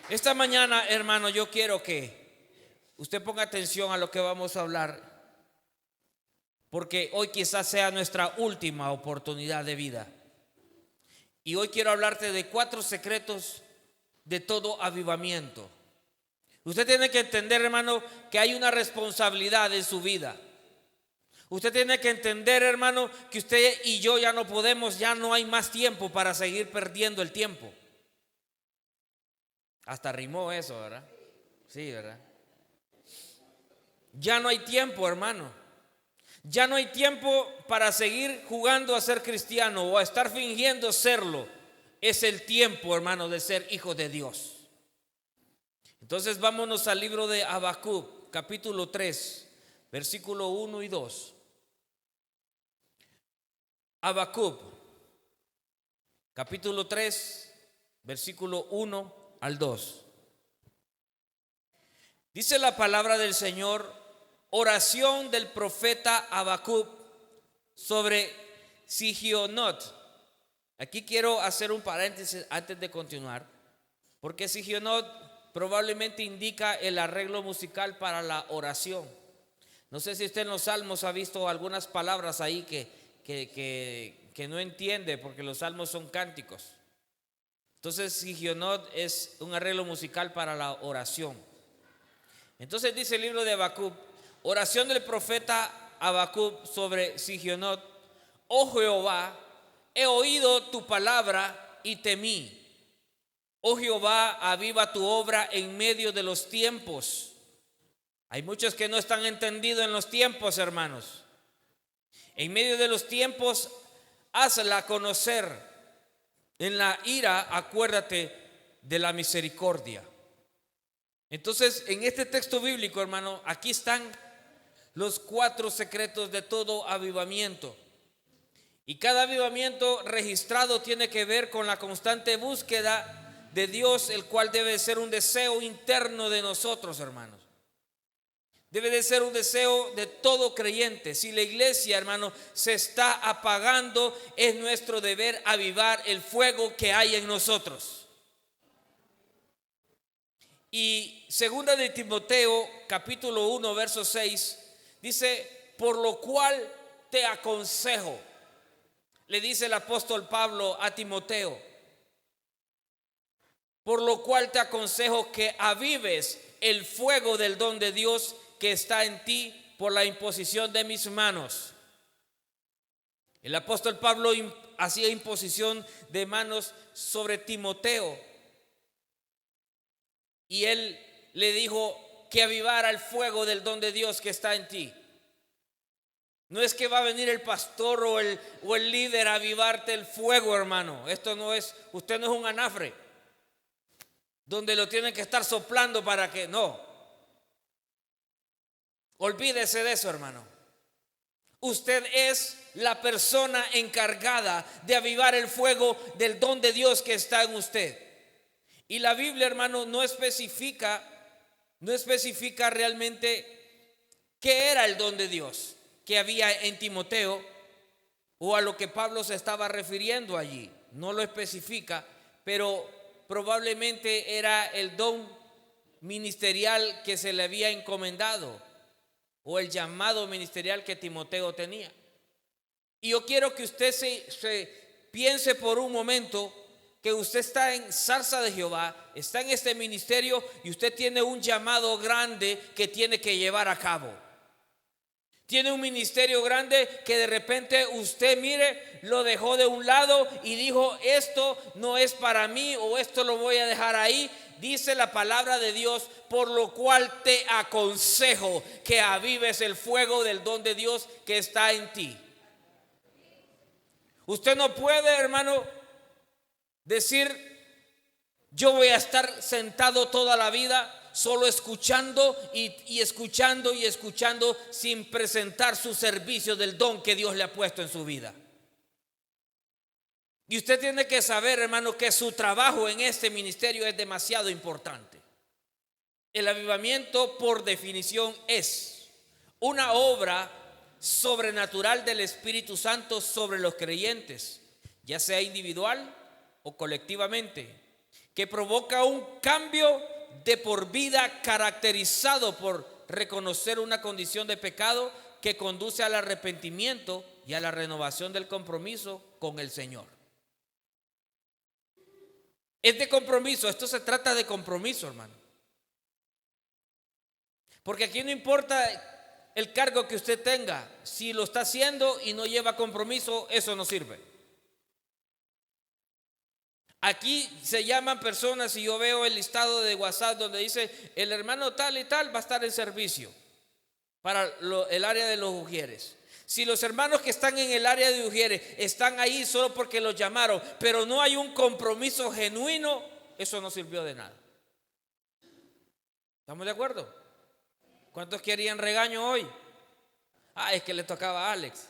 Esta mañana, hermano, yo quiero que usted ponga atención a lo que vamos a hablar, porque hoy quizás sea nuestra última oportunidad de vida. Y hoy quiero hablarte de 4 secretos de todo avivamiento. Usted tiene que entender, hermano, que hay una responsabilidad en su vida. Usted tiene que entender, hermano, que usted y yo ya no podemos, ya no hay más tiempo para seguir perdiendo el tiempo. Hasta rimó eso, ¿verdad? Sí, ¿verdad? Ya no hay tiempo, hermano. Ya no hay tiempo para seguir jugando a ser cristiano o a estar fingiendo serlo. Es el tiempo, hermano, de ser hijo de Dios. Entonces vámonos al libro de Habacuc, capítulo 3, versículo 1 y 2. Habacuc, capítulo 3, versículo 1 al 2. Dice la palabra del Señor, oración del profeta Habacuc sobre Sigionot. Aquí quiero hacer un paréntesis antes de continuar, porque Sigionot probablemente indica el arreglo musical para la oración. No sé si usted en los salmos ha visto algunas palabras ahí que no entiende, porque los salmos son cánticos. Entonces Sigionot es un arreglo musical para la oración. Entonces dice el libro de Habacuc, oración del profeta Habacuc sobre Sigionot. Oh Jehová, he oído tu palabra y temí. Oh Jehová, aviva tu obra en medio de los tiempos. Hay muchos que no están entendidos en los tiempos, hermanos. En medio de los tiempos, hazla conocer. En la ira, acuérdate de la misericordia. Entonces, en este texto bíblico, hermano, aquí están los 4 secretos de todo avivamiento. Y cada avivamiento registrado tiene que ver con la constante búsqueda de Dios, el cual debe ser un deseo interno de nosotros, hermanos. Debe de ser un deseo de todo creyente. Si la iglesia, hermano, se está apagando, es nuestro deber avivar el fuego que hay en nosotros. Y segunda de Timoteo, capítulo 1, verso 6, dice, por lo cual te aconsejo, le dice el apóstol Pablo a Timoteo, por lo cual te aconsejo que avives el fuego del don de Dios que está en ti por la imposición de mis manos. El apóstol Pablo hacía imposición de manos sobre Timoteo y él le dijo que avivara el fuego del don de Dios que está en ti. No es que va a venir el pastor o el líder a avivarte el fuego, hermano. Esto no es, usted no es un anafre donde lo tienen que estar soplando para que no. Olvídese de eso, hermano. Usted es la persona encargada de avivar el fuego del don de Dios que está en usted. Y la Biblia, hermano, no especifica realmente qué era el don de Dios que había en Timoteo o a lo que Pablo se estaba refiriendo allí. No lo especifica, pero probablemente era el don ministerial que se le había encomendado o el llamado ministerial que Timoteo tenía. Y yo quiero que usted se piense por un momento que usted está en Zarza de Jehová, está en este ministerio y usted tiene un llamado grande que tiene que llevar a cabo. Tiene un ministerio grande que de repente usted, mire, lo dejó de un lado y dijo, esto no es para mí o esto lo voy a dejar ahí. Dice la palabra de Dios, por lo cual te aconsejo que avives el fuego del don de Dios que está en ti. Usted no puede, hermano, decir, yo voy a estar sentado toda la vida solo escuchando y escuchando y escuchando sin presentar su servicio del don que Dios le ha puesto en su vida. Y usted tiene que saber, hermano, que su trabajo en este ministerio es demasiado importante. El avivamiento, por definición, es una obra sobrenatural del Espíritu Santo sobre los creyentes, ya sea individual o colectivamente, que provoca un cambio de por vida caracterizado por reconocer una condición de pecado que conduce al arrepentimiento y a la renovación del compromiso con el Señor. Es de compromiso, esto se trata de compromiso, hermano. Porque aquí no importa el cargo que usted tenga, si lo está haciendo y no lleva compromiso, eso no sirve. Aquí se llaman personas y yo veo el listado de WhatsApp donde dice el hermano tal y tal va a estar en servicio para el área de los Ujieres. Si los hermanos que están en el área de Ujieres están ahí solo porque los llamaron, pero no hay un compromiso genuino, eso no sirvió de nada. ¿Estamos de acuerdo? ¿Cuántos querían regaño hoy? Es que le tocaba a Alex.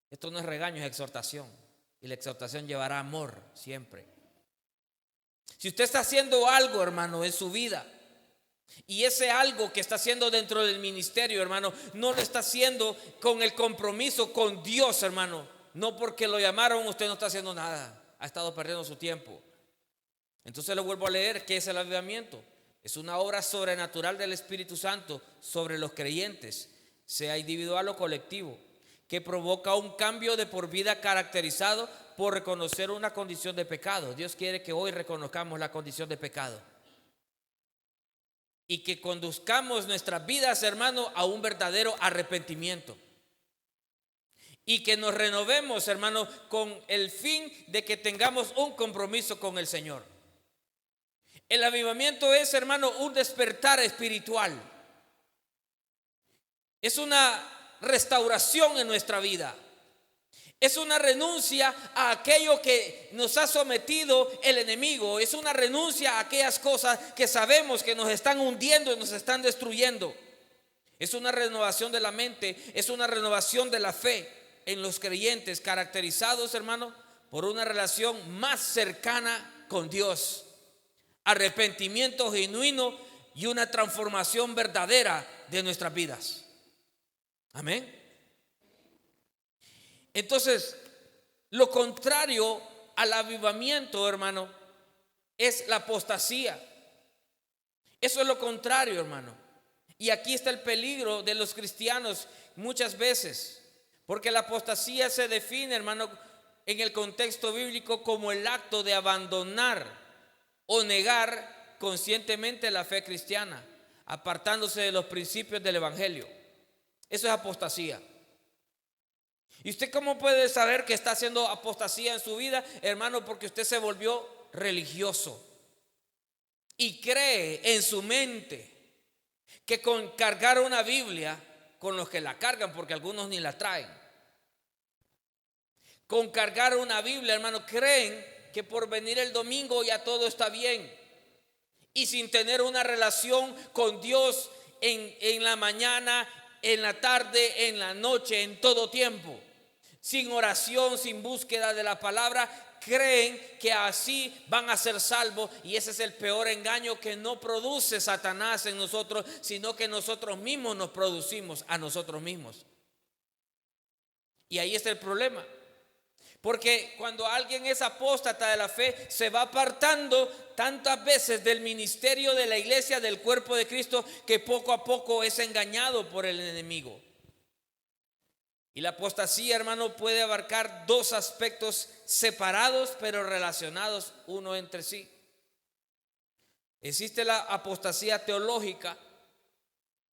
Esto no es regaño, es exhortación. Y la exhortación llevará amor siempre. Si usted está haciendo algo, hermano, en su vida, y ese algo que está haciendo dentro del ministerio, hermano, no lo está haciendo con el compromiso con Dios, hermano, no porque lo llamaron, usted no está haciendo nada, ha estado perdiendo su tiempo. Entonces le vuelvo a leer qué es el avivamiento. Es una obra sobrenatural del Espíritu Santo sobre los creyentes, sea individual o colectivo, que provoca un cambio de por vida caracterizado por reconocer una condición de pecado. Dios quiere que hoy reconozcamos la condición de pecado y que conduzcamos nuestras vidas, hermano, a un verdadero arrepentimiento y que nos renovemos, hermano, con el fin de que tengamos un compromiso con el Señor. El avivamiento es, hermano, un despertar espiritual. Es una restauración en nuestra vida. Es una renuncia a aquello que nos ha sometido el enemigo. Es una renuncia a aquellas cosas que sabemos que nos están hundiendo y nos están destruyendo. Es una renovación de la mente, es una renovación de la fe en los creyentes, caracterizados, hermano, por una relación más cercana con Dios, arrepentimiento genuino y una transformación verdadera de nuestras vidas. Amén. Entonces, lo contrario al avivamiento, hermano, es la apostasía. Eso es lo contrario, hermano. Y aquí está el peligro de los cristianos muchas veces, porque la apostasía se define, hermano, en el contexto bíblico como el acto de abandonar o negar conscientemente la fe cristiana, apartándose de los principios del evangelio. Eso es apostasía. ¿Y usted cómo puede saber que está haciendo apostasía en su vida, hermano? Porque usted se volvió religioso y cree en su mente que con cargar una Biblia, con los que la cargan, porque algunos ni la traen, con cargar una Biblia, hermano, creen que por venir el domingo ya todo está bien, y sin tener una relación con Dios en la mañana, en la tarde, en la noche, en todo tiempo, sin oración, sin búsqueda de la palabra, creen que así van a ser salvos. Y ese es el peor engaño que no produce Satanás en nosotros, sino que nosotros mismos nos producimos a nosotros mismos. Y ahí está el problema, porque cuando alguien es apóstata de la fe, se va apartando tantas veces del ministerio de la iglesia, del cuerpo de Cristo, que poco a poco es engañado por el enemigo. Y la apostasía, hermano, puede abarcar dos aspectos separados pero relacionados uno entre sí. Existe la apostasía teológica,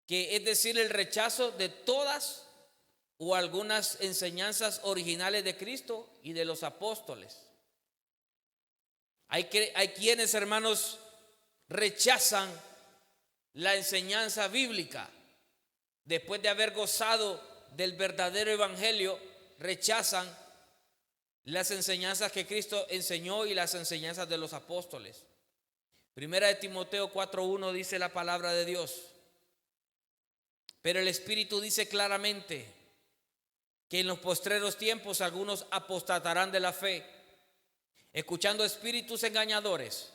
que es decir, el rechazo de todas o algunas enseñanzas originales de Cristo y de los apóstoles. Hay quienes, hermanos, rechazan la enseñanza bíblica después de haber gozado del verdadero evangelio. Rechazan las enseñanzas que Cristo enseñó y las enseñanzas de los apóstoles. Primera de Timoteo 4:1 dice la palabra de Dios: pero el Espíritu dice claramente que en los postreros tiempos algunos apostatarán de la fe, escuchando espíritus engañadores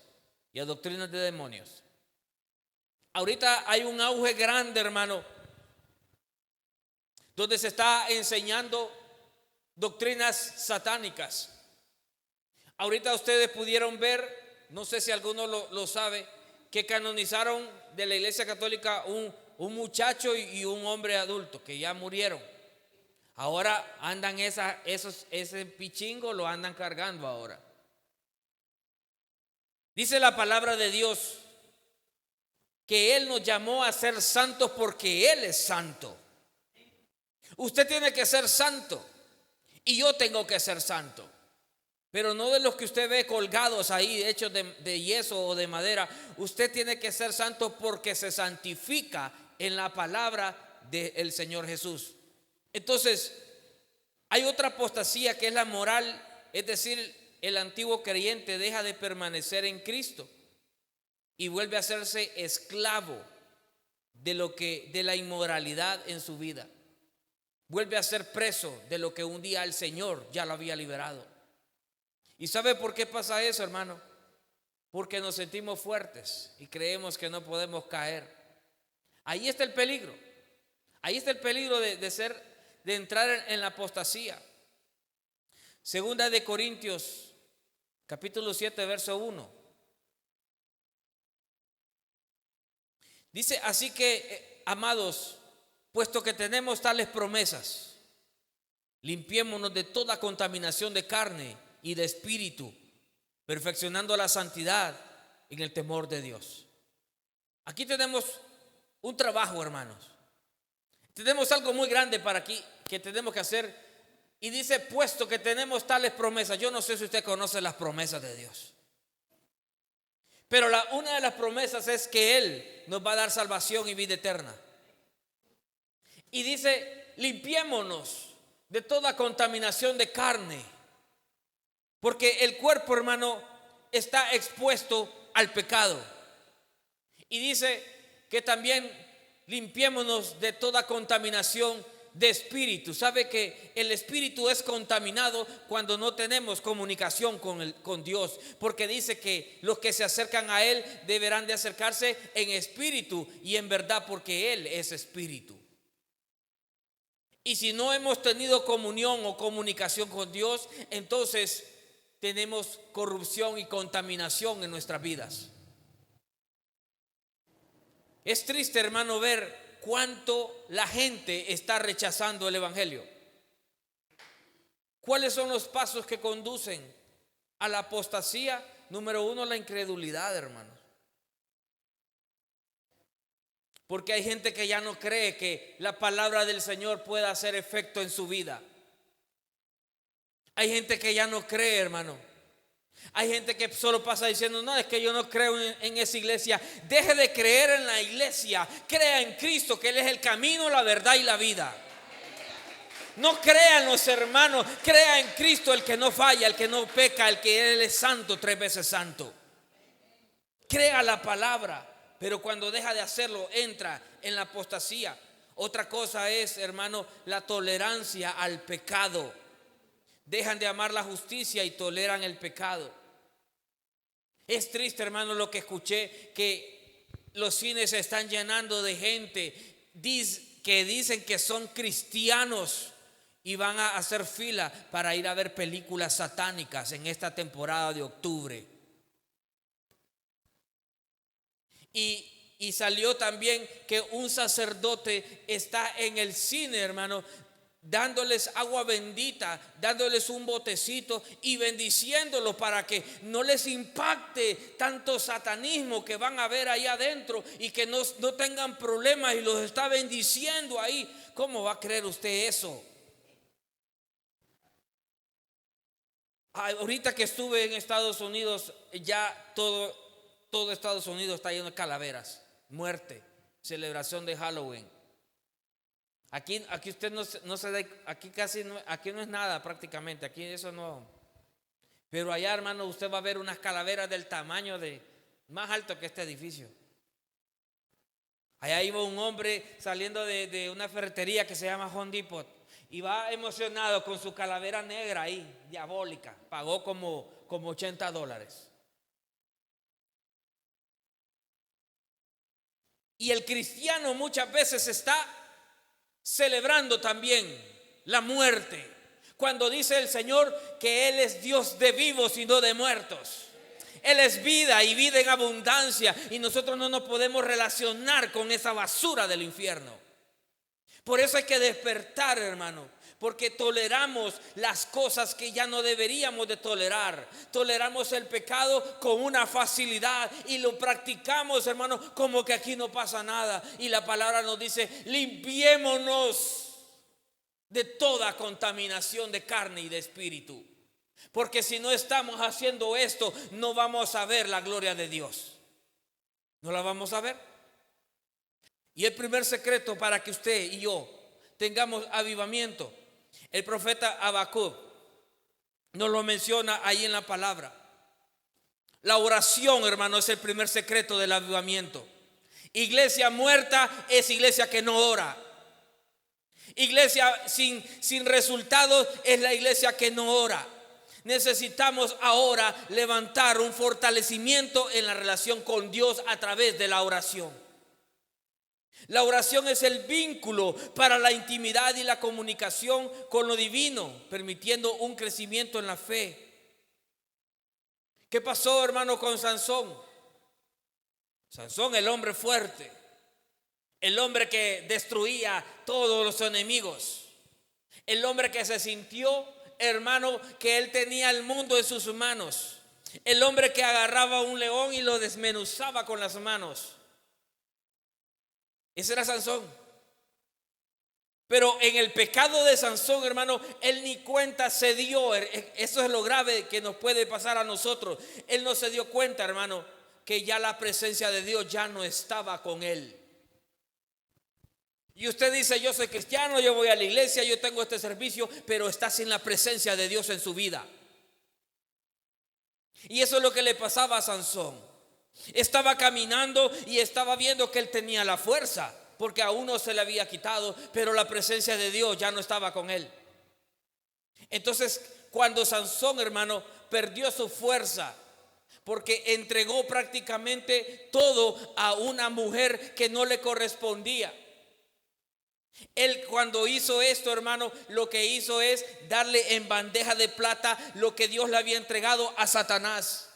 y a doctrinas de demonios. Ahorita hay un auge grande, hermano, donde se está enseñando doctrinas satánicas. Ahorita ustedes pudieron ver, no sé si alguno lo sabe, que canonizaron de la Iglesia Católica un muchacho y un hombre adulto que ya murieron. Ahora andan ese pichingo lo andan cargando ahora. Dice la palabra de Dios que Él nos llamó a ser santos porque Él es santo. Usted tiene que ser santo y yo tengo que ser santo. Pero no de los que usted ve colgados ahí, hechos de yeso o de madera. Usted tiene que ser santo porque se santifica en la palabra del Señor Jesús. Entonces, hay otra apostasía que es la moral, es decir, el antiguo creyente deja de permanecer en Cristo y vuelve a hacerse esclavo de la inmoralidad en su vida. Vuelve a ser preso de lo que un día el Señor ya lo había liberado. ¿Y sabe por qué pasa eso, hermano? Porque nos sentimos fuertes y creemos que no podemos caer. Ahí está el peligro. Ahí está el peligro de entrar en la apostasía. Segunda de Corintios, capítulo 7, verso 1. Dice, así que, amados, puesto que tenemos tales promesas, limpiémonos de toda contaminación de carne y de espíritu, perfeccionando la santidad en el temor de Dios. Aquí tenemos un trabajo, hermanos. Tenemos algo muy grande para aquí que tenemos que hacer. Y dice, puesto que tenemos tales promesas. Yo no sé si usted conoce las promesas de Dios, pero una de las promesas es que Él nos va a dar salvación y vida eterna. Y dice, limpiémonos de toda contaminación de carne, porque el cuerpo, hermano, está expuesto al pecado. Y dice que también limpiémonos de toda contaminación de espíritu. Sabe que el espíritu es contaminado cuando no tenemos comunicación con Dios, porque dice que los que se acercan a Él deberán de acercarse en espíritu y en verdad, porque Él es espíritu. Y si no hemos tenido comunión o comunicación con Dios, entonces tenemos corrupción y contaminación en nuestras vidas. Es triste, hermano, ver cuánto la gente está rechazando el evangelio. ¿Cuáles son los pasos que conducen a la apostasía? Número 1, la incredulidad, hermanos. Porque hay gente que ya no cree que la palabra del Señor pueda hacer efecto en su vida. Hay gente que ya no cree, hermano. Hay gente que solo pasa diciendo, no, es que yo no creo en esa iglesia. Deje de creer en la iglesia. Crea en Cristo, que Él es el camino, la verdad y la vida. No crea en los hermanos, crea en Cristo, el que no falla, el que no peca, el que Él es santo, 3 veces santo. Crea la palabra, pero cuando deja de hacerlo, entra en la apostasía. Otra cosa es, hermano, la tolerancia al pecado. Dejan de amar la justicia y toleran el pecado. Es triste, hermano, lo que escuché, que los cines se están llenando de gente que dicen que son cristianos y van a hacer fila para ir a ver películas satánicas en esta temporada de octubre. Y salió también que un sacerdote está en el cine, hermano, dándoles agua bendita, dándoles un botecito y bendiciéndolos para que no les impacte tanto satanismo que van a ver ahí adentro y que no tengan problemas, y los está bendiciendo ahí. ¿Cómo va a creer usted eso? Ahorita que estuve en Estados Unidos, ya todo Estados Unidos está lleno de calaveras, muerte, celebración de Halloween. Aquí usted no se da, aquí casi no, aquí no es nada prácticamente, aquí eso no. Pero allá, hermano, usted va a ver unas calaveras del tamaño más alto que este edificio. Allá iba un hombre saliendo de una ferretería que se llama Home Depot y va emocionado con su calavera negra ahí, diabólica. Pagó como $80. Y el cristiano muchas veces está celebrando también la muerte, Cuando dice el Señor que Él es Dios de vivos y no de muertos. Él es vida y vida en abundancia, y nosotros no nos podemos relacionar con esa basura del infierno. Por eso hay que despertar, hermano, porque toleramos las cosas que ya no deberíamos de tolerar. Toleramos el pecado con una facilidad y lo practicamos, hermano, como que aquí no pasa nada. Y la palabra nos dice: limpiémonos de toda contaminación de carne y de espíritu. Porque si no estamos haciendo esto, no vamos a ver la gloria de Dios. No la vamos a ver. Y el primer secreto para que usted y yo tengamos avivamiento, el profeta Habacuc nos lo menciona ahí en la palabra. La oración, hermano, es el primer secreto del avivamiento. Iglesia muerta es iglesia que no ora. Iglesia sin resultados es la iglesia que no ora. Necesitamos ahora levantar un fortalecimiento en la relación con Dios a través de la oración. La oración es el vínculo para la intimidad y la comunicación con lo divino, permitiendo un crecimiento en la fe. ¿Qué pasó, hermano, con Sansón? Sansón, el hombre fuerte, el hombre que destruía todos los enemigos, el hombre que se sintió, hermano, que él tenía el mundo en sus manos, el hombre que agarraba a un león y lo desmenuzaba con las manos. Ese era Sansón. Pero en el pecado de Sansón, hermano, él ni cuenta se dio. Eso es lo grave que nos puede pasar a nosotros. Él no se dio cuenta, hermano, que ya la presencia de Dios ya no estaba con él. Y usted dice: yo soy cristiano, yo voy a la iglesia, yo tengo este servicio, pero está sin la presencia de Dios en su vida. Y eso es lo que le pasaba a Sansón. Estaba caminando y estaba viendo que él tenía la fuerza, porque a uno se le había quitado, pero la presencia de Dios ya no estaba con él. Entonces, cuando Sansón, hermano, perdió su fuerza, porque entregó prácticamente todo a una mujer que no le correspondía. Él, cuando hizo esto, hermano, lo que hizo es darle en bandeja de plata lo que Dios le había entregado a Satanás.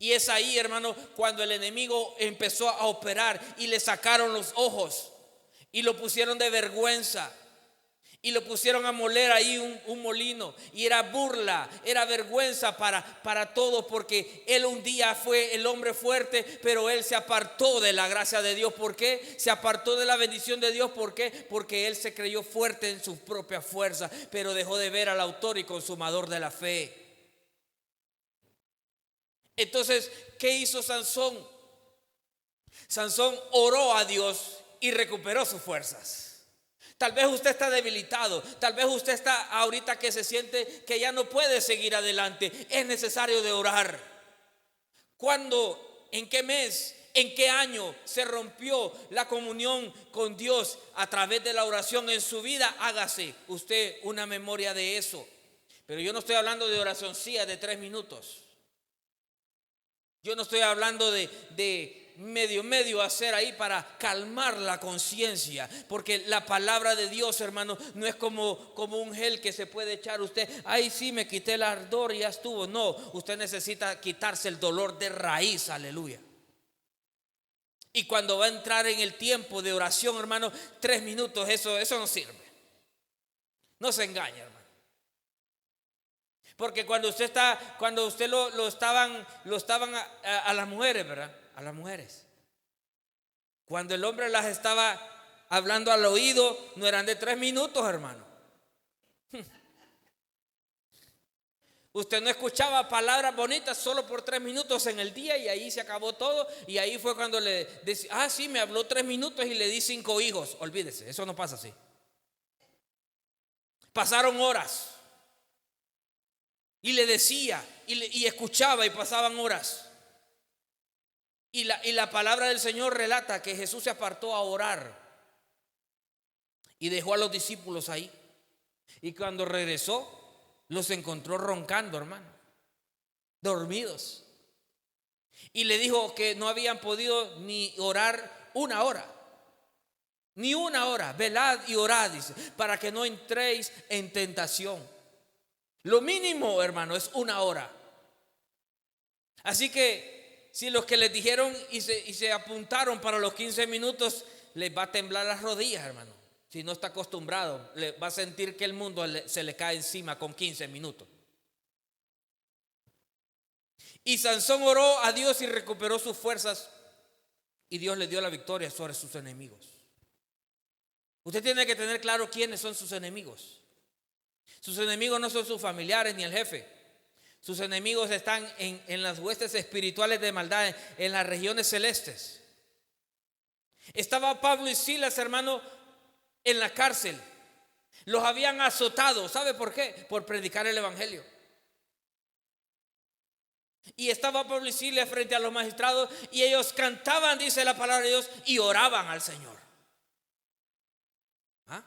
Y es ahí, hermano, cuando el enemigo empezó a operar y le sacaron los ojos y lo pusieron de vergüenza y lo pusieron a moler ahí un molino. Y era burla, era vergüenza para todos, porque él un día fue el hombre fuerte, pero él se apartó de la gracia de Dios. ¿Por qué? Se apartó de la bendición de Dios. ¿Por qué? Porque él se creyó fuerte en su propia fuerza, pero dejó de ver al autor y consumador de la fe. Entonces, ¿qué hizo Sansón? Sansón oró a Dios y recuperó sus fuerzas. Tal vez usted está debilitado, tal vez usted está ahorita que se siente que ya no puede seguir adelante. Es necesario de orar. ¿Cuándo? ¿En qué mes? ¿En qué año se rompió la comunión con Dios a través de la oración en su vida? Hágase usted una memoria de eso. Pero yo no estoy hablando de oracioncilla de 3 minutos. Yo no estoy hablando de medio hacer ahí para calmar la conciencia, porque la palabra de Dios, hermano, no es como un gel que se puede echar usted. Ay, sí, me quité el ardor y ya estuvo. No, usted necesita quitarse el dolor de raíz, aleluya. Y cuando va a entrar en el tiempo de oración, hermano, 3 minutos, eso no sirve. No se engañe, hermano. Porque cuando usted lo estaban a las mujeres, ¿verdad? A las mujeres. Cuando el hombre las estaba hablando al oído, no eran de 3 minutos, hermano. Usted no escuchaba palabras bonitas solo por 3 minutos en el día, y ahí se acabó todo. Y ahí fue cuando le decía: sí, me habló 3 minutos y le di 5 hijos. Olvídese, eso no pasa así. Pasaron horas. Y le decía, y escuchaba, y pasaban horas. Y la palabra del Señor relata que Jesús se apartó a orar y dejó a los discípulos ahí. Y cuando regresó, los encontró roncando, hermano, dormidos. Y le dijo que no habían podido ni orar 1 hora, Ni una hora, velad y orad, dice, para que no entréis en tentación. Lo mínimo, hermano, es una hora. Así que si los que les dijeron y se apuntaron para los 15 minutos, les va a temblar las rodillas, hermano. Si no está acostumbrado, va a sentir que el mundo se le cae encima con 15 minutos. Y Sansón oró a Dios y recuperó sus fuerzas, y Dios le dio la victoria sobre sus enemigos. Usted tiene que tener claro quiénes son sus enemigos. Sus enemigos no son sus familiares ni el jefe. Sus enemigos están en las huestes espirituales de maldad, en las regiones celestes. Estaba Pablo y Silas, hermano, en la cárcel. Los habían azotado. ¿Sabe por qué? Por predicar el evangelio. Y estaba Pablo y Silas frente a los magistrados, y ellos cantaban, dice la palabra de Dios, y oraban al Señor. ¿Ah?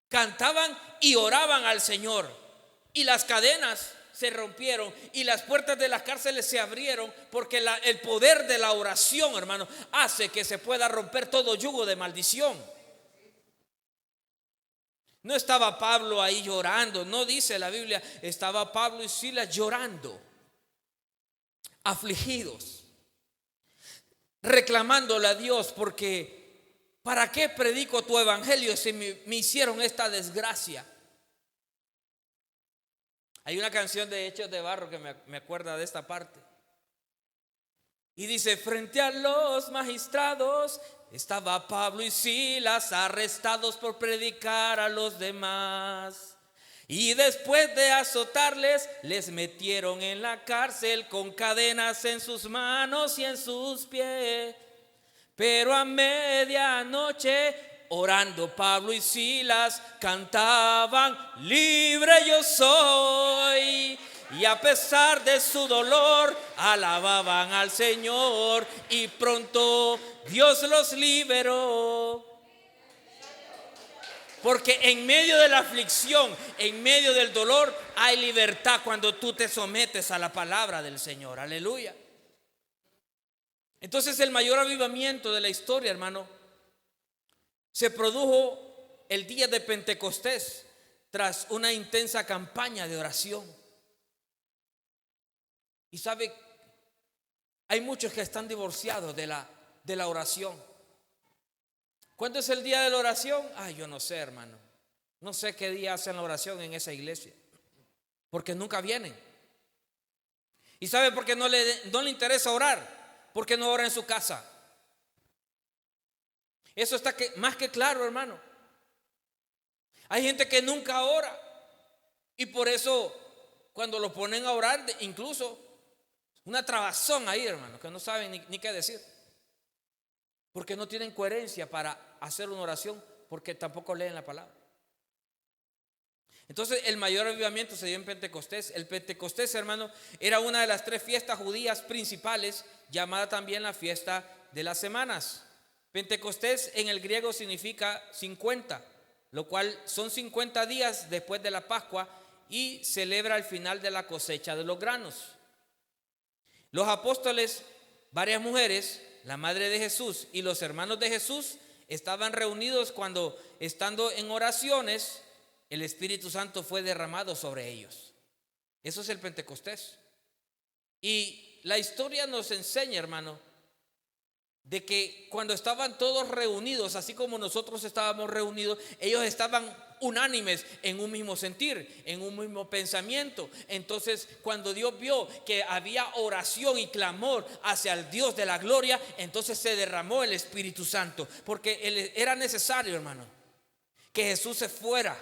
Cantaban y oraban al Señor, y las cadenas se rompieron y las puertas de las cárceles se abrieron, porque el poder de la oración, hermano, hace que se pueda romper todo yugo de maldición. No estaba Pablo ahí llorando, no dice la Biblia, estaba Pablo y Silas llorando, afligidos, reclamándole a Dios, porque ¿para qué predico tu evangelio si me hicieron esta desgracia? Hay una canción de Hechos de Barro que me acuerda de esta parte. Y dice: frente a los magistrados estaba Pablo y Silas, arrestados por predicar a los demás. Y después de azotarles, les metieron en la cárcel con cadenas en sus manos y en sus pies. Pero a medianoche, orando, Pablo y Silas cantaban: libre yo soy. Y a pesar de su dolor, alababan al Señor, y pronto Dios los liberó. Porque en medio de la aflicción, en medio del dolor, hay libertad cuando tú te sometes a la palabra del Señor. Aleluya. Entonces el mayor avivamiento de la historia, hermano, se produjo el día de Pentecostés, tras una intensa campaña de oración. Y sabe, hay muchos que están divorciados de la oración. ¿Cuándo es el día de la oración? Yo no sé, hermano. No sé qué día hacen la oración en esa iglesia, porque nunca vienen. ¿Y sabe por qué no le interesa orar? Porque no ora en su casa. Eso está más que claro, hermano. Hay gente que nunca ora, y por eso cuando lo ponen a orar, incluso una trabazón ahí, hermano, que no saben ni qué decir, porque no tienen coherencia para hacer una oración, porque tampoco leen la palabra. Entonces el mayor avivamiento se dio en Pentecostés. El Pentecostés, hermano, era una de las 3 fiestas judías principales, llamada también la fiesta de las semanas. Pentecostés en el griego significa 50, lo cual son 50 días después de la Pascua, y celebra el final de la cosecha de los granos. Los apóstoles, varias mujeres, la madre de Jesús y los hermanos de Jesús estaban reunidos cuando, estando en oraciones, el Espíritu Santo fue derramado sobre ellos. Eso es el Pentecostés. Y la historia nos enseña, hermano, de que cuando estaban todos reunidos, así como nosotros estábamos reunidos, ellos estaban unánimes en un mismo sentir, en un mismo pensamiento. Entonces, cuando Dios vio que había oración y clamor hacia el Dios de la gloria, entonces se derramó el Espíritu Santo, porque era necesario, hermano, que Jesús se fuera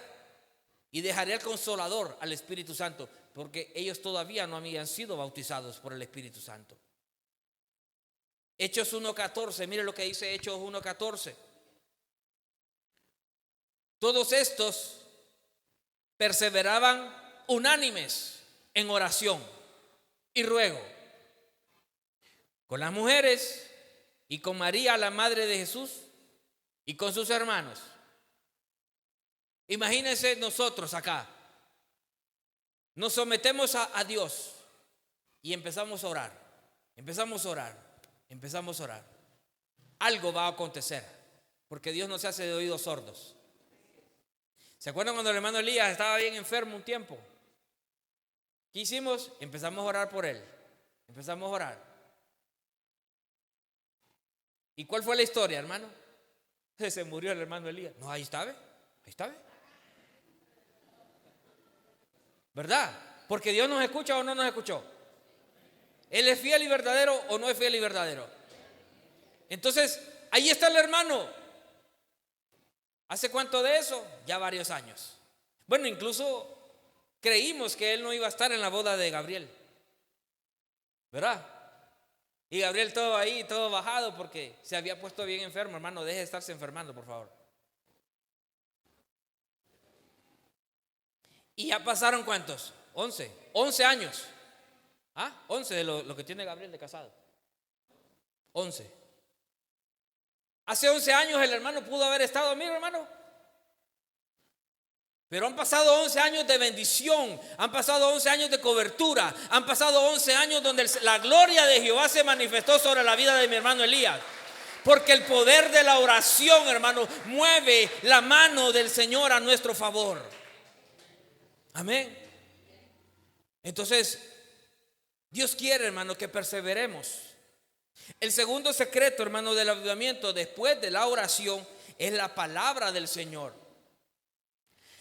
y dejaría el Consolador al Espíritu Santo, porque ellos todavía no habían sido bautizados por el Espíritu Santo. Hechos 1:14, mire lo que dice Hechos 1:14. Todos estos perseveraban unánimes en oración y ruego con las mujeres y con María, la madre de Jesús, y con sus hermanos. Imagínense nosotros acá, nos sometemos a Dios y empezamos a orar. Algo va a acontecer, porque Dios no se hace de oídos sordos. ¿Se acuerdan cuando el hermano Elías estaba bien enfermo un tiempo? ¿Qué hicimos? Empezamos a orar por él. Empezamos a orar. ¿Y cuál fue la historia, hermano? Se murió el hermano Elías. No, ahí está, ¿ve? Ahí está, ¿ve? ¿Verdad? Porque Dios nos escucha o no nos escuchó. ¿Él es fiel y verdadero o no es fiel y verdadero? Entonces, ahí está el hermano. ¿Hace cuánto de eso? Ya varios años. Bueno, incluso creímos que él no iba a estar en la boda de Gabriel, ¿verdad? Y Gabriel todo ahí, todo bajado porque se había puesto bien enfermo. Hermano, deje de estarse enfermando, por favor. ¿Y ya pasaron cuántos? 11 años. 11 de lo que tiene Gabriel de casado. 11. Hace 11 años el hermano pudo haber estado amigo, hermano. Pero han pasado 11 años de bendición, han pasado 11 años de cobertura, han pasado 11 años donde la gloria de Jehová se manifestó sobre la vida de mi hermano Elías. Porque el poder de la oración, hermano, mueve la mano del Señor a nuestro favor. Amén. Entonces, Dios quiere, hermano, que perseveremos. El segundo secreto, hermano, del avivamiento después de la oración es la palabra del Señor.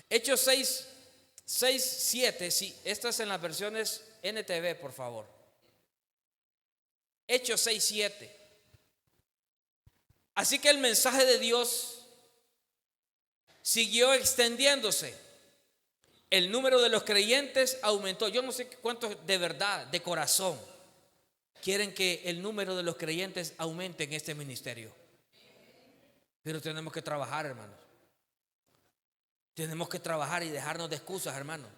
Hechos 6, 7, sí, estas en las versiones NTV, por favor. Hechos 6, 7. Así que el mensaje de Dios siguió extendiéndose. El número de los creyentes aumentó. Yo no sé cuántos de verdad, de corazón, quieren que el número de los creyentes aumente en este ministerio. Pero tenemos que trabajar, hermanos. Tenemos que trabajar y dejarnos de excusas, hermanos.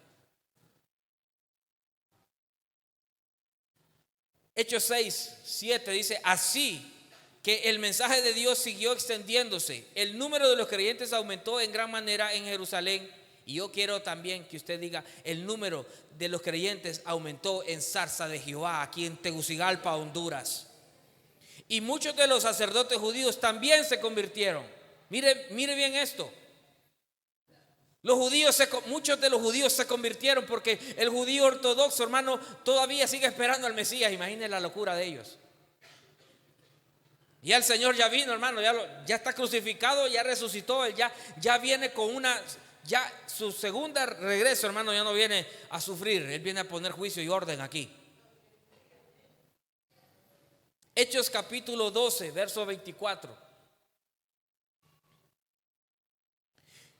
Hechos 6, 7 dice: así que el mensaje de Dios siguió extendiéndose. El número de los creyentes aumentó en gran manera en Jerusalén. Y yo quiero también que usted diga: el número de los creyentes aumentó en Zarza de Jehová, aquí en Tegucigalpa, Honduras. Y muchos de los sacerdotes judíos también se convirtieron. Mire bien esto. Muchos de los judíos se convirtieron porque el judío ortodoxo, hermano, todavía sigue esperando al Mesías. Imaginen la locura de ellos. Ya el Señor ya vino, hermano, ya está crucificado, ya resucitó, él ya viene con ya su segunda regreso, hermano, ya no viene a sufrir, él viene a poner juicio y orden aquí. Hechos capítulo 12, verso 24.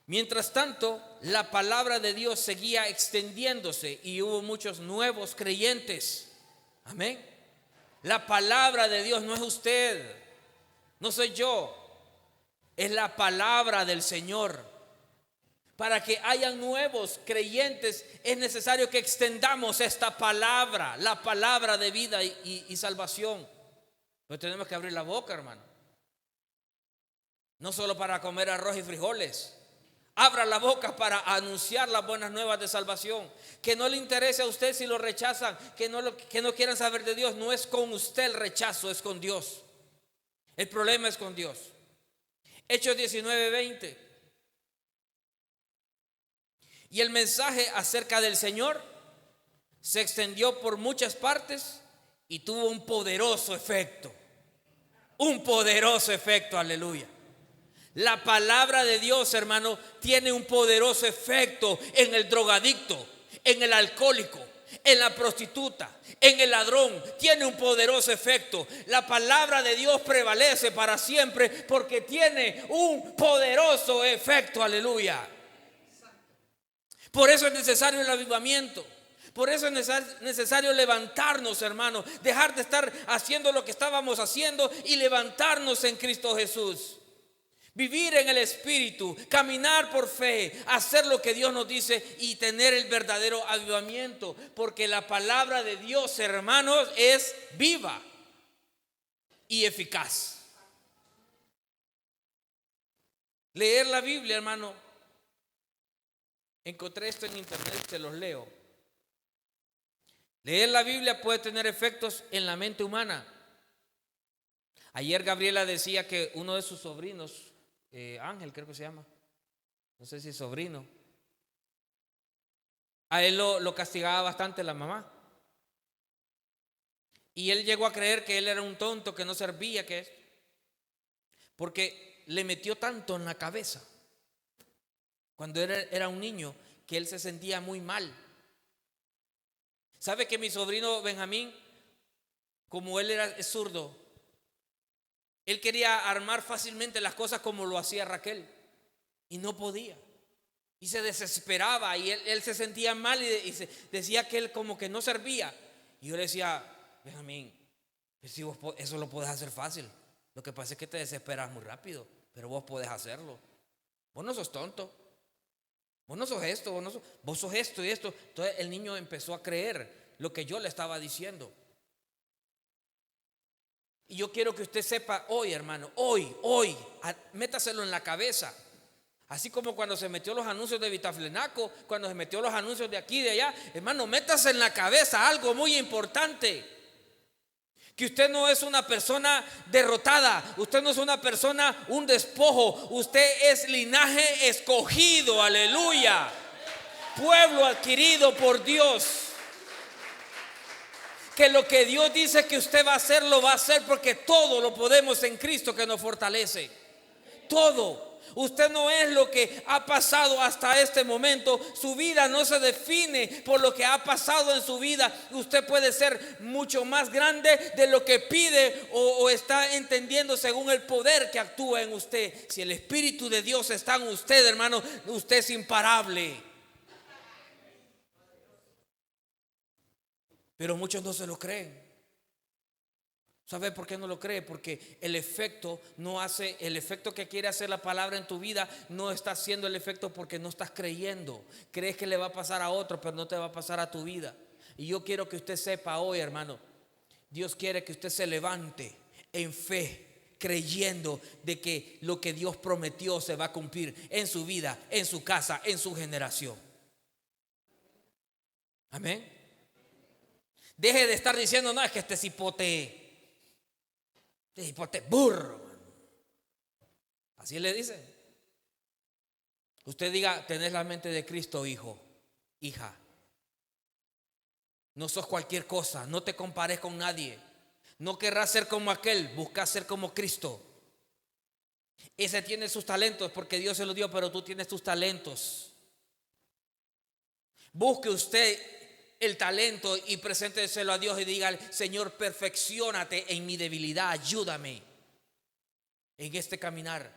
Mientras tanto, la palabra de Dios seguía extendiéndose y hubo muchos nuevos creyentes. Amén. La palabra de Dios no es usted, no soy yo, es la palabra del Señor. Para que haya nuevos creyentes es necesario que extendamos esta palabra, la palabra de vida y salvación. Pero tenemos que abrir la boca, hermano. No solo para comer arroz y frijoles. Abra la boca para anunciar las buenas nuevas de salvación. Que no le interese a usted si lo rechazan, que no quieran saber de Dios. No es con usted el rechazo, es con Dios. El problema es con Dios. Hechos 19, 20. Y el mensaje acerca del Señor se extendió por muchas partes y tuvo un poderoso efecto. Un poderoso efecto, aleluya. La palabra de Dios, hermano, tiene un poderoso efecto en el drogadicto, en el alcohólico, en la prostituta, en el ladrón. Tiene un poderoso efecto. La palabra de Dios prevalece para siempre porque tiene un poderoso efecto, aleluya. Por eso es necesario el avivamiento. Por eso es necesario levantarnos, hermano. Dejar de estar haciendo lo que estábamos haciendo y levantarnos en Cristo Jesús. Vivir en el Espíritu, caminar por fe, hacer lo que Dios nos dice y tener el verdadero avivamiento. Porque la palabra de Dios, hermanos, es viva y eficaz. Leer la Biblia, hermano. Encontré esto en internet, se los leo. Leer la Biblia puede tener efectos en la mente humana. Ayer Gabriela decía que uno de sus sobrinos Ángel, creo que se llama, no sé si es sobrino. A él lo castigaba bastante la mamá. Y él llegó a creer que él era un tonto, que no servía, porque le metió tanto en la cabeza cuando era un niño, que él se sentía muy mal. ¿Sabe que mi sobrino Benjamín, como él es zurdo, él quería armar fácilmente las cosas como lo hacía Raquel, y no podía? Y se desesperaba, y él se sentía mal, y decía que él como que no servía. Y yo le decía: Benjamín, pues si vos eso lo podés hacer fácil. Lo que pasa es que te desesperas muy rápido, pero vos podés hacerlo. Vos no sos tonto. Vos no sos esto, vos sos esto y esto. Entonces el niño empezó a creer lo que yo le estaba diciendo. Y yo quiero que usted sepa hoy, hermano, hoy, métaselo en la cabeza. Así como cuando se metió los anuncios de Vitaflenaco, cuando se metió los anuncios de aquí y de allá, hermano, métase en la cabeza algo muy importante. Que usted no es una persona derrotada, usted no es una persona, un despojo, usted es linaje escogido, aleluya. Pueblo adquirido por Dios. Que lo que Dios dice que usted va a hacer, lo va a hacer, porque todo lo podemos en Cristo que nos fortalece. Todo. Usted no es lo que ha pasado hasta este momento. Su vida no se define por lo que ha pasado en su vida. Usted puede ser mucho más grande de lo que pide o está entendiendo según el poder que actúa en usted. Si el Espíritu de Dios está en usted, hermano, usted es imparable. Pero muchos no se lo creen. ¿Sabe por qué no lo cree? Porque el efecto que quiere hacer la palabra en tu vida no está haciendo el efecto, porque no estás creyendo. Crees que le va a pasar a otro, pero no te va a pasar a tu vida. Y yo quiero que usted sepa hoy, hermano, Dios quiere que usted se levante en fe, creyendo de que lo que Dios prometió se va a cumplir en su vida, en su casa, en su generación. Amén. Deje de estar diciendo: no, es que este cipote burro. Así le dice. Usted diga: tenés la mente de Cristo, hijo, hija. No sos cualquier cosa. No te compares con nadie. No querrás ser como aquel. Buscas ser como Cristo. Ese tiene sus talentos porque Dios se los dio, pero tú tienes tus talentos. Busque usted el talento y presénteselo a Dios y diga: Señor, perfecciónate en mi debilidad, ayúdame en este caminar.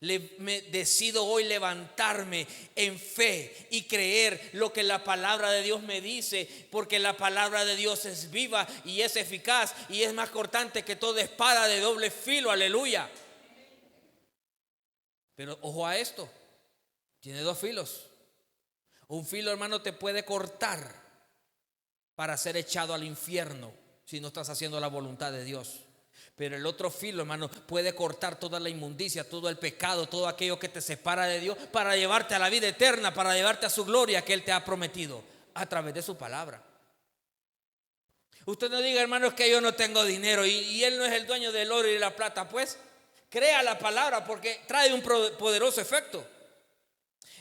Me decido hoy levantarme en fe y creer lo que la palabra de Dios me dice, porque la palabra de Dios es viva y es eficaz y es más cortante que toda espada de doble filo, aleluya. Pero ojo a esto, tiene dos filos. Un filo, hermano, te puede cortar para ser echado al infierno si no estás haciendo la voluntad de Dios. Pero el otro filo, hermano, puede cortar toda la inmundicia, todo el pecado, todo aquello que te separa de Dios, para llevarte a la vida eterna, para llevarte a su gloria que Él te ha prometido a través de su palabra. Usted no diga: hermano, es que yo no tengo dinero y Él no es el dueño del oro y de la plata. Pues crea la palabra, porque trae un poderoso efecto.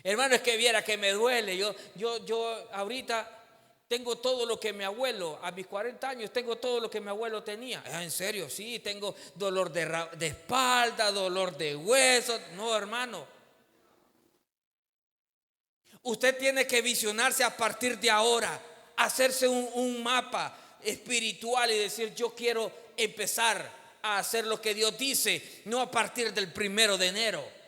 Hermano, es que viera que me duele. Yo ahorita tengo todo lo que mi abuelo, a mis 40 años, tengo todo lo que mi abuelo tenía. En serio, sí, tengo dolor de espalda, dolor de huesos. No, hermano. Usted tiene que visionarse a partir de ahora, hacerse un mapa espiritual y decir: yo quiero empezar a hacer lo que Dios dice, no a partir del 1 de enero.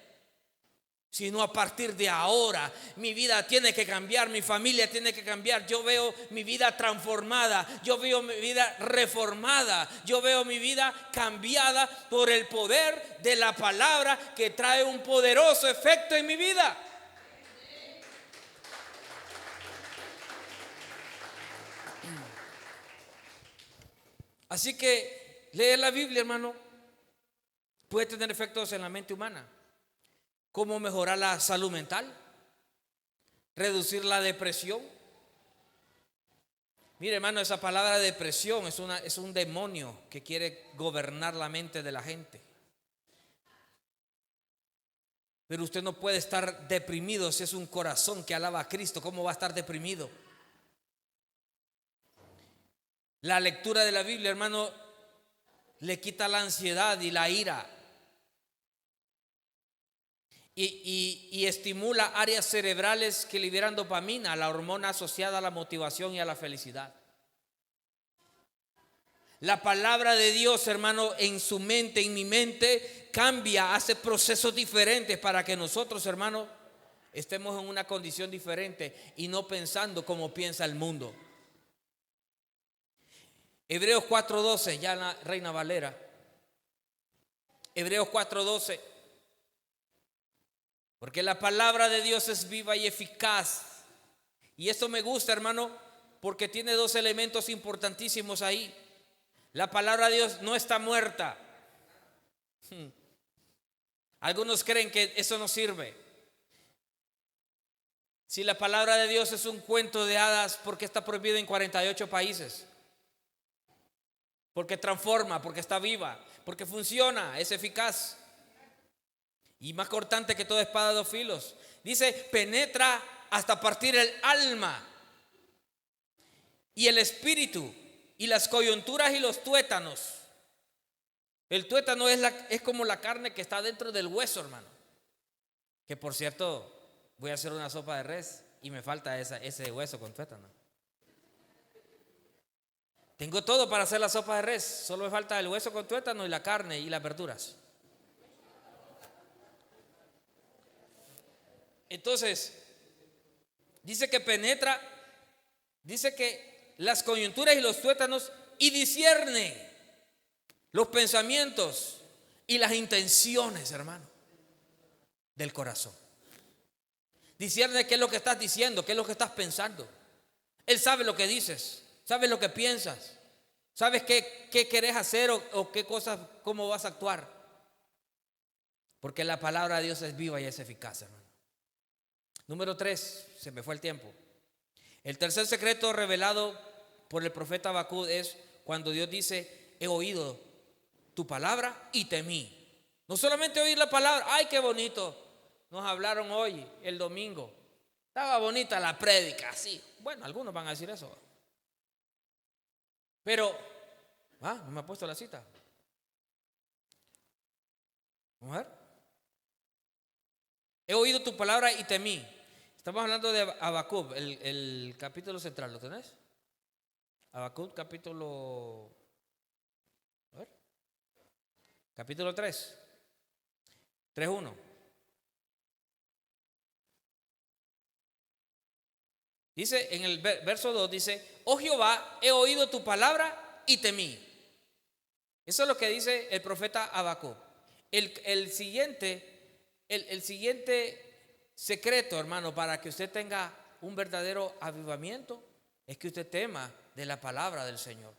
Sino a partir de ahora. Mi vida tiene que cambiar, mi familia tiene que cambiar. Yo veo mi vida transformada, yo veo mi vida reformada, yo veo mi vida cambiada por el poder de la palabra, que trae un poderoso efecto en mi vida. Así que leer la Biblia, hermano, puede tener efectos en la mente humana. ¿Cómo mejorar la salud mental? ¿Reducir la depresión? Mire, hermano, esa palabra depresión es un demonio que quiere gobernar la mente de la gente. Pero usted no puede estar deprimido si es un corazón que alaba a Cristo. ¿Cómo va a estar deprimido? La lectura de la Biblia, hermano, le quita la ansiedad y la ira. Y estimula áreas cerebrales que liberan dopamina, la hormona asociada a la motivación y a la felicidad. La palabra de Dios, hermano, en su mente, en mi mente, cambia, hace procesos diferentes para que nosotros, hermano, estemos en una condición diferente y no pensando como piensa el mundo. Hebreos 4:12, ya en la Reina Valera. Hebreos 4:12. Porque la palabra de Dios es viva y eficaz. Y esto me gusta, hermano, porque tiene dos elementos importantísimos ahí. La palabra de Dios no está muerta. Algunos creen que eso no sirve. Si la palabra de Dios es un cuento de hadas, ¿por qué está prohibido en 48 países? Porque transforma, porque está viva, porque funciona, es eficaz. Y más cortante que toda espada de dos filos. Dice, penetra hasta partir el alma y el espíritu y las coyunturas y los tuétanos. El tuétano es como la carne que está dentro del hueso, hermano. Que por cierto, voy a hacer una sopa de res y me falta ese hueso con tuétano. Tengo todo para hacer la sopa de res, solo me falta el hueso con tuétano y la carne y las verduras. Entonces, dice que penetra, dice que las coyunturas y los tuétanos y discierne los pensamientos y las intenciones, hermano, del corazón. Discierne qué es lo que estás diciendo, qué es lo que estás pensando. Él sabe lo que dices, sabe lo que piensas, sabes qué querés hacer o qué cosas, cómo vas a actuar. Porque la palabra de Dios es viva y es eficaz, hermano. Número 3, se me fue el tiempo. El tercer secreto revelado por el profeta Habacuc es cuando Dios dice, he oído tu palabra y temí. No solamente oír la palabra, ay qué bonito, nos hablaron hoy, el domingo. Estaba bonita la prédica, sí. Bueno, algunos van a decir eso. Pero, no me ha puesto la cita. Vamos a ver. He oído tu palabra y temí. Estamos hablando de Habacuc, el capítulo central, ¿lo tenés? Habacuc capítulo, a ver, capítulo 3, 3:1. Dice en el verso 2, dice, oh Jehová, he oído tu palabra y temí. Eso es lo que dice el profeta Habacuc. El siguiente secreto, hermano, para que usted tenga un verdadero avivamiento es que usted tema de la palabra del Señor.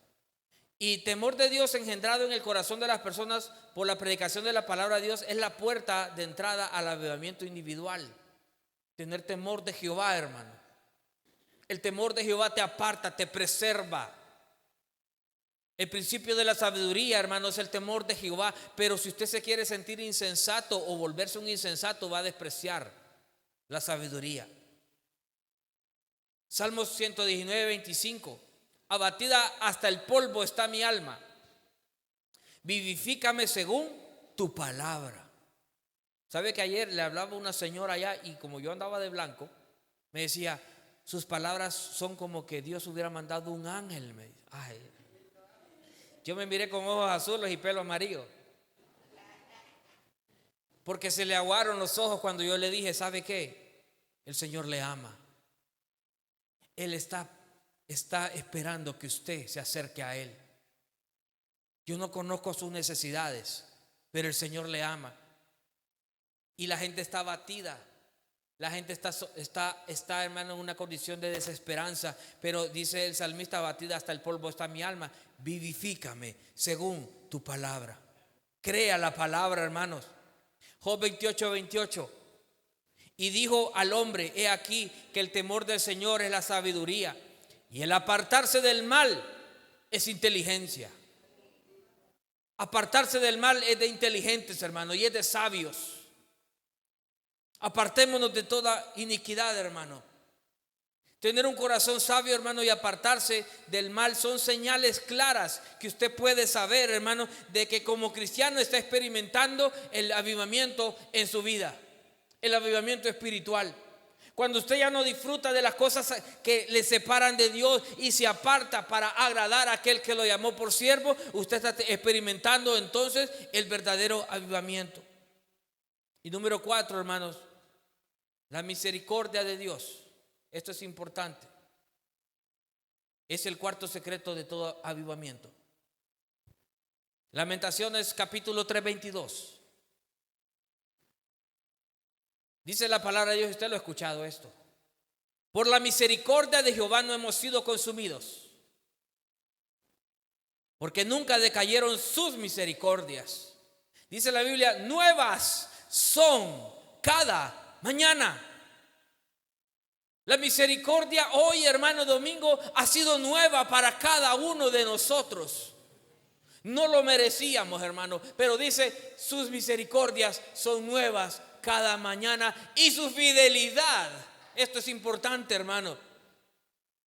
Y temor de Dios engendrado en el corazón de las personas por la predicación de la palabra de Dios es la puerta de entrada al avivamiento individual. Tener temor de Jehová, hermano. El temor de Jehová te aparta, te preserva. El principio de la sabiduría, hermano, es el temor de Jehová. Pero si usted se quiere sentir insensato o volverse un insensato, va a despreciar la sabiduría. Salmos 119, 25. Abatida hasta el polvo está mi alma. Vivifícame según tu palabra. ¿Sabe que ayer le hablaba una señora allá y como yo andaba de blanco, me decía, sus palabras son como que Dios hubiera mandado un ángel? Me dice, ay. Yo me miré con ojos azules y pelo amarillo. Porque se le aguaron los ojos cuando yo le dije, ¿sabe qué? El Señor le ama. Él está esperando que usted se acerque a Él. Yo no conozco sus necesidades, pero el Señor le ama. Y la gente está abatida. La gente está, hermano, en una condición de desesperanza. Pero dice el salmista, abatida hasta el polvo está mi alma. Vivifícame según tu palabra. Crea la palabra, hermanos. Job 28, 28. Y dijo al hombre, he aquí que el temor del Señor es la sabiduría, y el apartarse del mal es inteligencia. Apartarse del mal es de inteligentes, hermano, y es de sabios. Apartémonos de toda iniquidad, hermano. Tener un corazón sabio, hermano, y apartarse del mal son señales claras que usted puede saber, hermano, de que como cristiano está experimentando el avivamiento en su vida, el avivamiento espiritual. Cuando usted ya no disfruta de las cosas que le separan de Dios y se aparta para agradar a aquel que lo llamó por siervo, usted está experimentando entonces el verdadero avivamiento. Y número 4, hermanos, la misericordia de Dios. Esto es importante. Es el cuarto secreto de todo avivamiento. Lamentaciones capítulo 3:22. Dice la palabra de Dios, usted lo ha escuchado esto. Por la misericordia de Jehová no hemos sido consumidos, porque nunca decayeron sus misericordias. Dice la Biblia, nuevas son cada mañana. La misericordia hoy, hermano Domingo, ha sido nueva para cada uno de nosotros. No lo merecíamos, hermano, pero dice, sus misericordias son nuevas cada mañana y su fidelidad, esto es importante, hermano,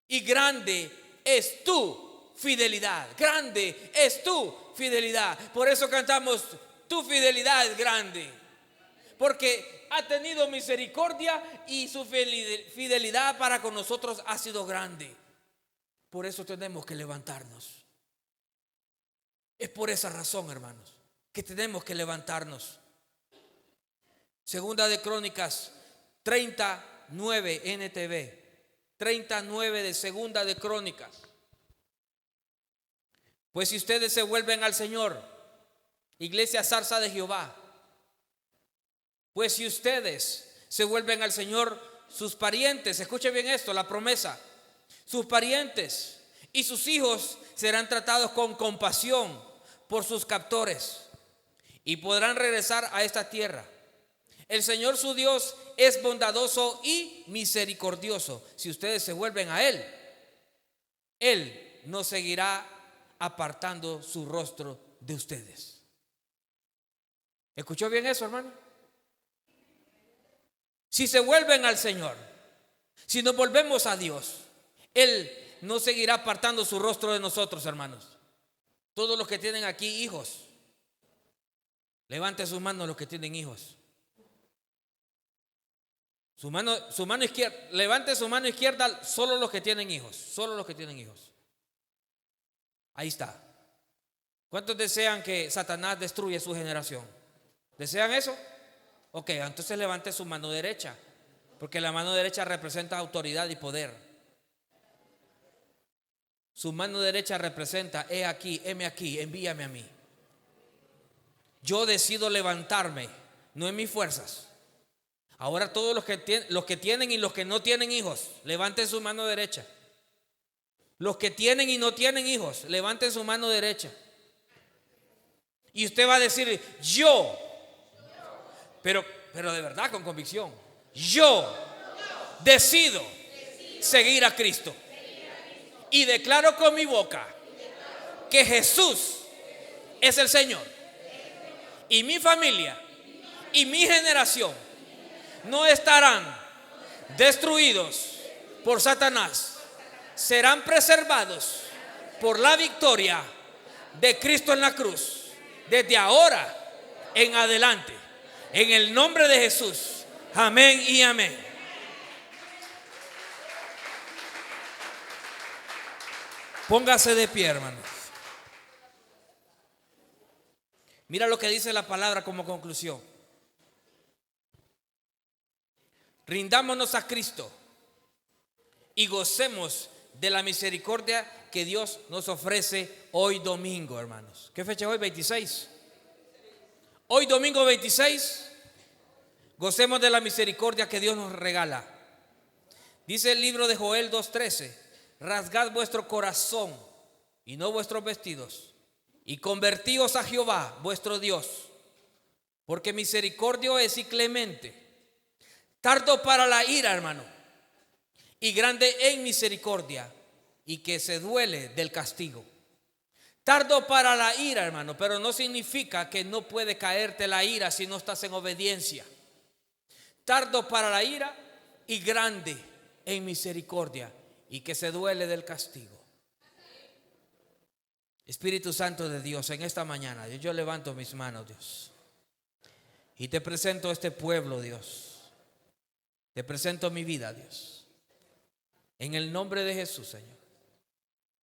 y grande es tu fidelidad, grande es tu fidelidad. Por eso cantamos, tu fidelidad es grande, porque ha tenido misericordia y su fidelidad para con nosotros ha sido grande. Por eso tenemos que levantarnos. Es por esa razón, hermanos, que tenemos que levantarnos. Segunda de Crónicas 39 NTV, 39 de Segunda de Crónicas. Pues si ustedes se vuelven al Señor, iglesia zarza de Jehová, pues si ustedes se vuelven al Señor, sus parientes, escuchen bien esto, la promesa, sus parientes y sus hijos serán tratados con compasión por sus captores y podrán regresar a esta tierra. El Señor su Dios es bondadoso y misericordioso. Si ustedes se vuelven a Él, Él no seguirá apartando su rostro de ustedes. ¿Escuchó bien eso, hermano? Si se vuelven al Señor, si nos volvemos a Dios, Él no seguirá apartando su rostro de nosotros, hermanos. Todos los que tienen aquí hijos, levanten sus manos los que tienen hijos. Su mano izquierda, levante su mano izquierda solo los que tienen hijos, solo los que tienen hijos. Ahí está. ¿Cuántos desean que Satanás destruya su generación? ¿Desean eso? Ok, entonces levante su mano derecha, porque la mano derecha representa autoridad y poder. Su mano derecha representa, he aquí, heme aquí, envíame a mí. Yo decido levantarme, no en mis fuerzas. Ahora todos los que tienen y los que no tienen hijos, levanten su mano derecha. Los que tienen y no tienen hijos, levanten su mano derecha. Y usted va a decir, yo, pero de verdad con convicción, yo decido seguir a Cristo. Y declaro con mi boca que Jesús es el Señor. Y mi familia y mi generación no estarán destruidos por Satanás. Serán preservados por la victoria de Cristo en la cruz. Desde ahora en adelante. En el nombre de Jesús. Amén y amén. Póngase de pie, hermanos. Mira lo que dice la palabra como conclusión. Rindámonos a Cristo y gocemos de la misericordia que Dios nos ofrece hoy domingo, hermanos. ¿Qué fecha es hoy? 26. Hoy domingo 26, gocemos de la misericordia que Dios nos regala. Dice el libro de Joel 2:13, rasgad vuestro corazón y no vuestros vestidos, y convertíos a Jehová vuestro Dios, porque misericordio es y clemente, tardo para la ira, hermano, y grande en misericordia, y que se duele del castigo. Tardo para la ira, hermano, pero no significa que no puede caerte la ira si no estás en obediencia. tardo para la ira y grande en misericordia, y que se duele del castigo. Espíritu Santo de Dios, en esta mañana yo levanto mis manos, Dios, y te presento este pueblo, Dios. Te presento mi vida, Dios, en el nombre de Jesús, Señor.